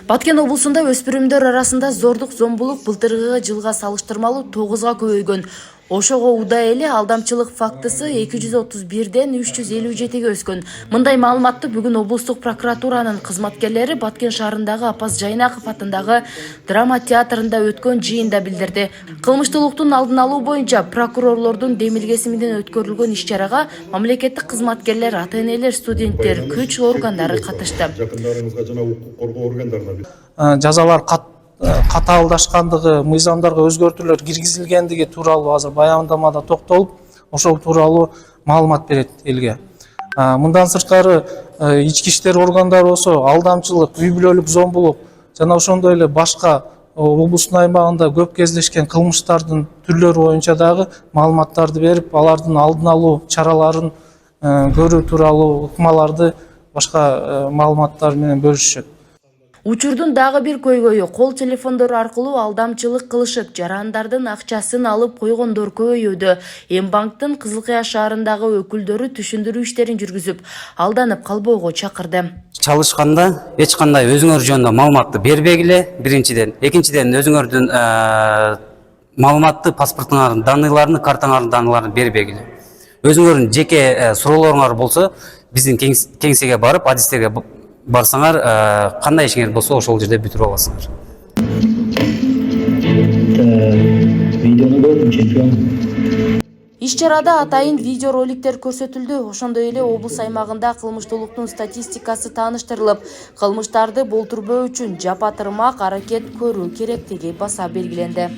Баткен облусунда өспүрүмдөр арасында зордук зомбулук былтыркы жылга салыштырмалуу 9-га көбөйгөн. Ошого удай эле алдамчылык фактысы 231ден 357ге өскөн. Мындай маалыматты бүгүн облустук прокуратуранын кызматкерлери Баткен шаарындагы Апаз Жайнаков атындагы драма театрында өткөн жыйында билдирди. Кылмыштуулуктун алдын алуу боюнча прокурорлордун демилгеси менен өткөрүлгөн иш-чарага мамлекеттик кызматкерлер, ата-энелер, студенттер, күч органдары катышты. Жазалар катаалдашкандыгы, мыйзамдарга өзгөртүүлөр киргизилгендиги тууралуу азыр баяндамада токтолуп, ошол тууралуу маалымат берет элге. Мындан сырткары ички иштер органдары болсо алдамчылык, үй бүлөлүк зомбулук жана ошондой эле башка облустун аймагында көп кездешкен кылмыштардын түрлөрү боюнча дагы маалыматтарды берип, алардын алдын алуу чараларын көрүү тууралуу ыкмаларды, башка маалыматтар менен бөлүшүшөт. Учурдун дагы бир көйгөйү кол телефондор аркылуу алдамчылык кылышып, жарандардын акчасын алып койгондор көбөйүүдө. Эмбанктын Кызылкая шаарындагы өкүлдөрү түшүндүрүү иштерин жүргүзүп, алданып калбоого чакырды. Чалышканда эч кандай өзүңөр жөнүндө маалыматты бербегиле, биринчиден. Экинчиден, өзүңөрдүн маалыматты, паспортуңардын данныйларын, картаңардын данныйларын бербегиле. Өзүңөрдүн жеке суроолоруңар болсо, биздин кеңсеге барып, адистерге барсаңар, кандай ишиңер болсо ошол жерде бүтүрүп аласыңар. Иш-чарада атайын видеороликтер көрсөтүлдү. Ошондой эле облус аймагында кылмыштуулуктун статистикасы тааныштырылып, кылмыштарды болтурбоо үчүн жапа-тырмак аракет көрүү керектиги баса белгиленди.